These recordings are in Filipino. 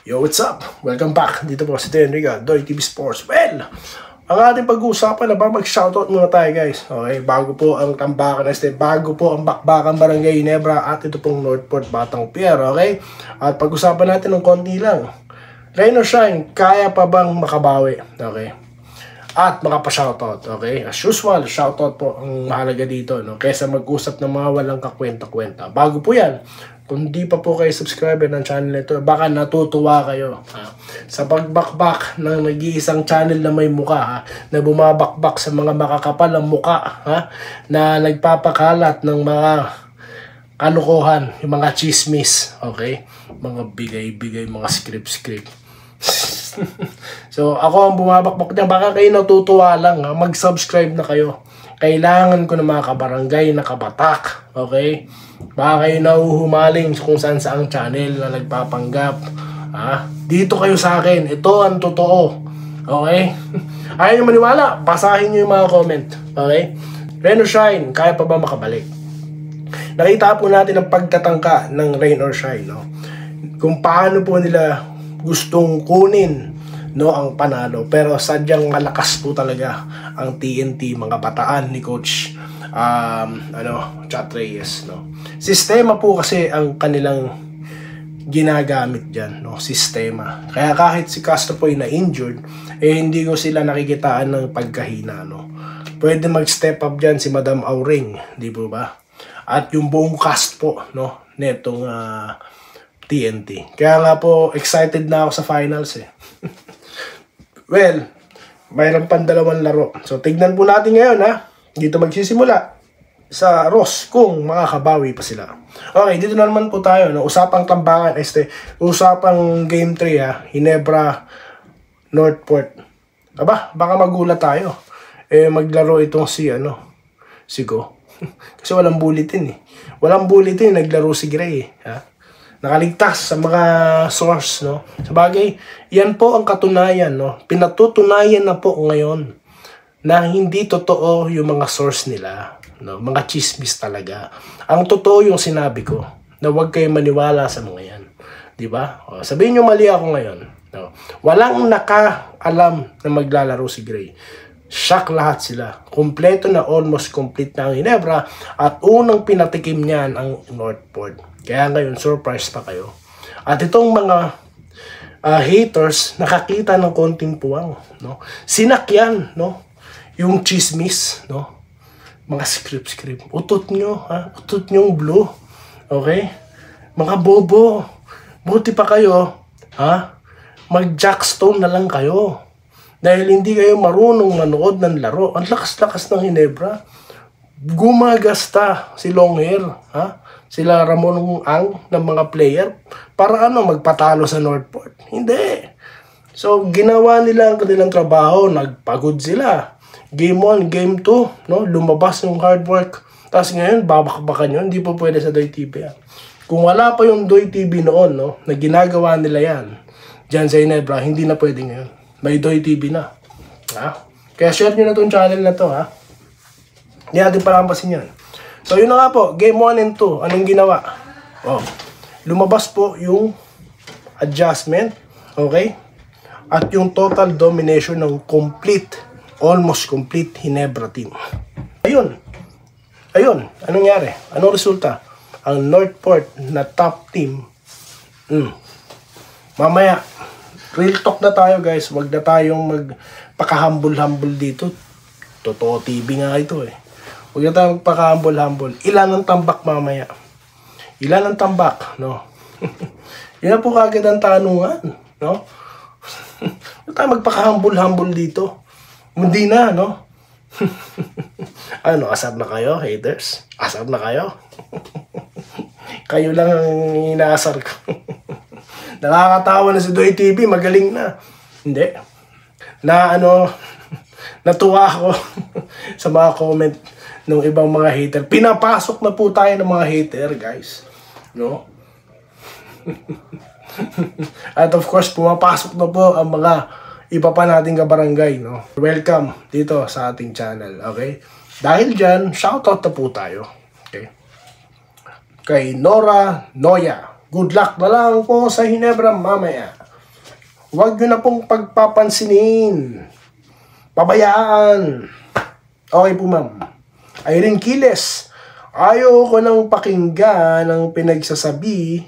Yo, what's up? Welcome back. Dito po si Enrica, Doy TV Sports. Well, ang ating pag-uusapan na ba, mag-shoutout muna tayo guys. Okay, bago po ang Tambakan Este, bago po ang Bakbakan Barangay Ginebra at ito pong Northport Batang Pier, okay? At pag-usapan natin ng konti lang. Rain or shine, kaya pa bang makabawi? Okay? At makapa-shoutout, okay? As usual, shoutout po ang mahalaga dito, no? Kaysa mag-usap ng mga walang kakwenta-kwenta. Bago po yan, kung di pa po kayo subscriber ng channel nito, baka natutuwa kayo sa pagbakbak ng nag-iisang channel na may muka, na bumabakbak sa mga makakapal ang muka, na nagpapakalat ng mga kalukuhan, yung mga chismis, okay? Mga bigay-bigay, mga script. So, ako ang bumabakbak niya. Baka kayo natutuwa lang, mag-subscribe na kayo. Kailangan ko ng mga kabarangay na kabatak, okay? Baka kayo nahuhumaling kung saan saang channel na nagpapanggap. Dito kayo sa akin. Ito ang totoo. Okay? Ayaw nyo maniwala, basahin nyo yung mga comment. Okay? Rain or shine, kaya pa ba makabalik? Nakita po natin ang pagtatangka ng Rain or Shine, no? Kung paano po nila gustong kunin, no, ang panalo. Pero sadyang malakas po talaga ang TNT, mga bataan ni Coach Chat Reyes, no. Sistema po kasi ang kanilang ginagamit dyan, no, sistema. Kaya kahit si Castropoy na injured, hindi ko sila nakikitaan ng pagkahina, no. Pwede mag-step up dyan si Madam Auring, di po ba? At yung buong cast po, no, netong TNT. Kaya nga po, excited na ako sa finals eh. Well, mayroon pang dalawang laro. So, tignan po natin ngayon Dito magsisimula sa Ross kung makakabawi pa sila. Okay, dito na naman po tayo. No? Usapang Tambakan Este. Usapang Game 3 Ginebra, Northport. Aba, baka magulat tayo. Maglaro itong si Go. Kasi walang bulletin eh. Walang bulletin, naglaro si Gray Nakaligtas sa mga source, no? Sabagay, yan po ang katunayan, no? Pinatutunayan na po ngayon na hindi totoo yung mga source nila, no? Mga chismis talaga. Ang totoo yung sinabi ko, na huwag kayo maniwala sa mga yan. Di ba? Sabihin nyo mali ako ngayon. No? Walang nakaalam na maglalaro si Gray. Shock lahat sila. Kompleto na, almost complete na ang Ginebra at unang pinatikim niyan ang Northport. Kaya ngayon, surprise pa kayo. At itong mga haters, nakakita ng konting puwang, no? Sinakyan, no? Yung chismis, no? Mga script. Utot nyo, Utot nyo blue. Okay? Mga bobo. Buti pa kayo, mag-jackstone na lang kayo. Dahil hindi kayo marunong manood ng laro. Ang lakas-lakas ng Ginebra. Gumagasta si Longhair, sila Ramon Ang ng mga player para magpatalo sa Northport. Hindi. So, ginawa nila ang kanilang trabaho. Nagpagod sila. Game 1, Game 2, no? Lumabas yung hard work. Tapos ngayon, babakbakan yun. Hindi po pwede sa Doy TV. Kung wala pa yung Doy TV noon, no, na ginagawa nila yan, dyan sa Ginebra, hindi na pwede ngayon. May Doy TV na. Kaya share nyo na itong channel na to, Hindi natin palampasin yan. So, yun na nga po. Game 1 and 2. Anong ginawa? Lumabas po yung adjustment. Okay? At yung total domination ng almost complete Ginebra team. Ayun. Anong nangyari? Anong resulta? Ang Northport na top team. Mamaya, real talk na tayo guys. Wag na tayong magpaka-humble dito. Totoo TV nga ito eh. Huwag na tayo magpaka-humble. Ilan ang tambak mamaya? Ilan ang tambak, no? Yan na po kagad ang tanungan, no? Huwag tayo magpaka-humble dito. Hindi na, no? Asab na kayo, haters? Asab na kayo? Kayo lang ang inaasar ko. Nakakatawa na si Doy TV, magaling na. Hindi. Natuwa ako sa mga comment ng ibang mga hater. Pinapasok na po tayo ng mga hater, guys. No? At of course, pumapasok na po ang mga iba pa nating kabarangay, no? Welcome dito sa ating channel, okay? Dahil dyan, shoutout na po tayo. Okay? Kay Nora Noya. Good luck na lang po sa Ginebra mamaya. Huwag nyo na pong pagpapansinin. Pabayaan. Okay po, ma'am. Irene Quiles, ayaw ko nang pakinggan ng pinagsasabi.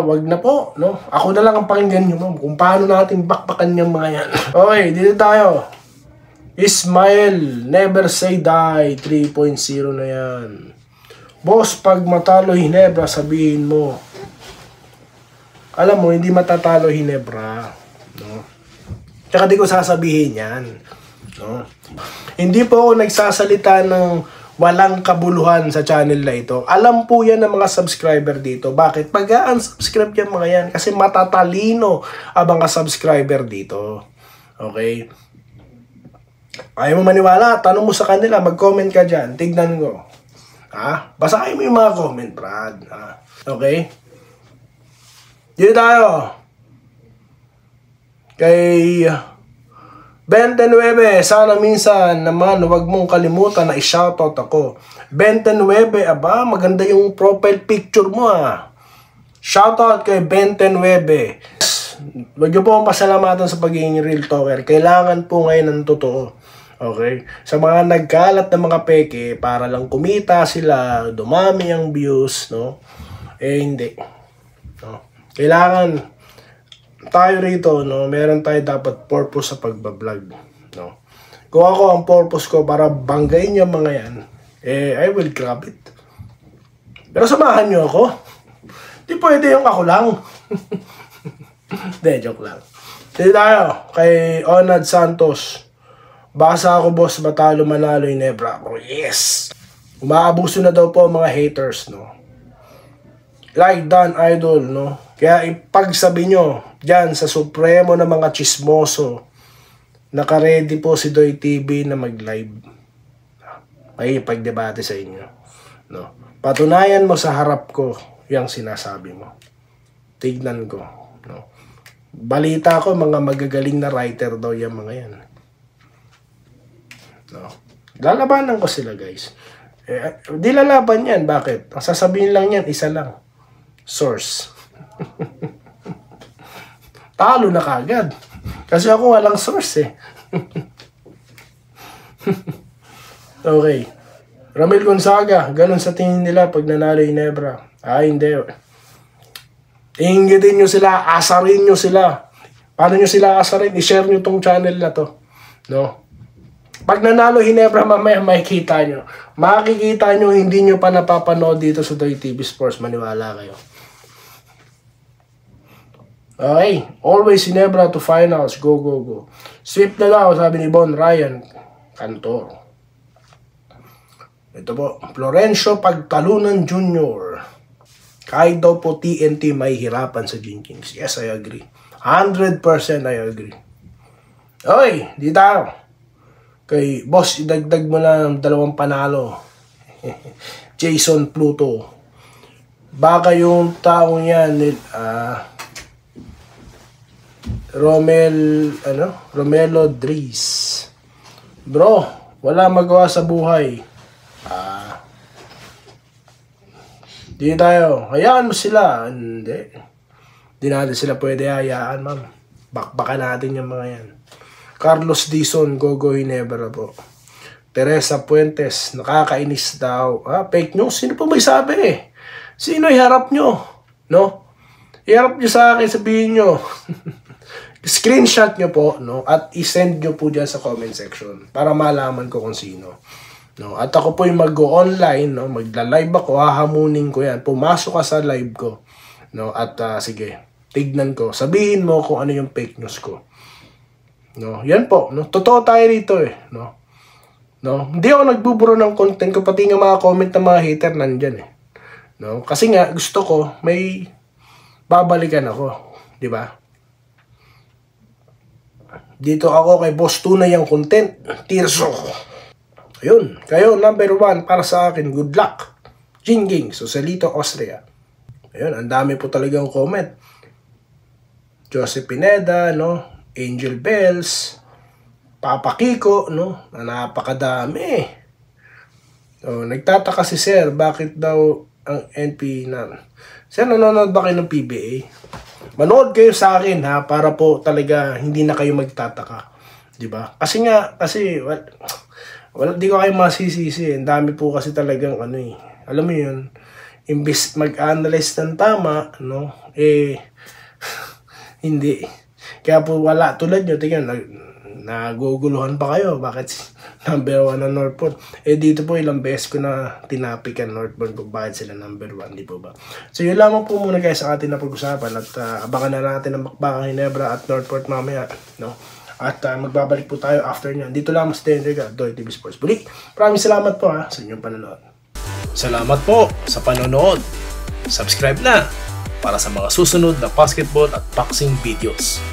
Wag na po, no? Ako na lang ang pakinggan nyo, ma'am, kung paano natin bakbakan yung mga yan. Okay, dito tayo. Ismael, never say die, 3.0 na yan. Boss, pag matalo Hinebra, sabihin mo. Alam mo, hindi matatalo Hinebra, no? Tsaka di ko sasabihin yan, no? Hindi po ako nagsasalita ng walang kabuluhan sa channel na ito. Alam po yan ng mga subscriber dito. Bakit? Pag-unsubscribe yan mga yan. Kasi matatalino ang mga subscriber dito. Okay? Ayaw mo maniwala, tanong mo sa kanila, mag-comment ka dyan, tignan ko. Basahin mo yung mga comment, Brad. Okay? Dito tayo. Kay 29, sana minsan naman huwag mong kalimutan na i-shoutout ako. 29, aba, maganda yung profile picture mo Shoutout kay 29. Huwag niyo po akong pasalamatan sa pagiging real talker. Kailangan po ngayon ng totoo. Okay? Sa mga nagkalat ng mga peke, para lang kumita sila, dumami ang views, no? Hindi. No? Kailangan tayo rito, no, meron tayo dapat purpose sa pagbablog, no. Kung ako ang purpose ko para banggain yung mga yan, I will grab it. Pero samahan nyo ako. Di pwede yung ako lang. De, joke lang. Dito tayo kay Onad Santos. Basa ako, boss, matalo manalo yung Hinebra. Yes! Umaabuso na daw po ang mga haters, no. Like Dan Idol, no. Kaya ipagsabi nyo dyan sa supremo na mga chismoso, naka-ready po si Doy TV na mag-live. May ipagdebate sa inyo. No? Patunayan mo sa harap ko yung sinasabi mo. Tignan ko. No? Balita ko, mga magagaling na writer daw yung mga yan. No? Lalabanan ko sila, guys. Di lalaban yan. Bakit? Ang sasabihin lang yan, isa lang. Source. Talo na kagad. Kasi ako walang source Okay. Ramil Gonzaga, ganun sa tingin nila pag nanalo yung Hinebra. Hindi. Inggitin nyo sila, asarin nyo sila. Paano nyo sila asarin? I-share nyo tong channel na to. No? Pag nanalo Hinebra, mamaya makikita nyo. Makikita nyo, hindi nyo pa napapanood dito sa Doy TV Sports. Maniwala kayo. Okay, always Hinebra to finals. Go, go, go. Sweep na daw, sabi ni Bon Ryan Cantor. Ito po, Florencio Pagtalunan Jr. Kahit daw po TNT may hirapan sa Gin Kings. Yes, I agree. 100% I agree. Okay, di tayo. Kay boss, idagdag mo na ng 2 panalo. Jason Pluto. Baka yung taong yan, Romelo Dries. Bro, wala magawa sa buhay. Di tayo. Hayaan mo sila. Hindi. Di natin sila pwede hayaan, ma'am. Bakbakan natin yung mga yan. Carlos Dizon, Gogo Hinebra po. Teresa Puentes, nakakainis daw. Fake news? Sino pa may sabi Sino iharap nyo? No? Iharap nyo sa akin, sabihin nyo. Screenshot nyo po, no? At isend nyo po dyan sa comment section para malaman ko kung sino. No? At ako po yung mag-go-online, no? Magla-live ako, hahamunin ko yan. Pumasok ka sa live ko. No? At sige, tignan ko. Sabihin mo kung ano yung fake news ko. No? Yan po. No? Totoo tayo rito No? No? Hindi ako nagbuburo ng content ko, pati nga mga comment ng mga hater nandyan No? Kasi nga, gusto ko, may babalikan ako. Diba? Dito ako kay Boss Tunay ang content. Tirso. Ayun. Kayo, number 1 para sa akin. Good luck. Jinging. Socialito, Austria. Ayun. Ang dami po talagang comment. Joseph Pineda, no? Angel Bells. Papa Kiko, no? Napakadami. So, nagtataka si Sir, bakit daw ang NP na. Sir, nanonood ba kayo ng PBA? Manood kayo sa akin ha, para po talaga hindi na kayo magtataka. 'Di ba? Kasi wala, di ko kayo masisisi. Ang dami po kasi talagang alam mo 'yun, imbis mag-analyze ng tama, no? Hindi. Kaya po wala tulad nyo, tingnan, naguguluhan pa kayo. Bakit number 1 na Northport? Dito po ilang beses ko na tinapik ang Northport kung bakit sila number 1, di po ba? So yun lamang po muna guys sa atin na pag-usapan at abangan na natin ang Bakbakan Ginebra at Northport mamaya, no? At magbabalik po tayo after nyan. Dito lamang sa Tenderga, Doy TV Sports. Buli, maraming salamat po sa inyong panonood. Salamat po sa panonood. Subscribe na para sa mga susunod na basketball at boxing videos.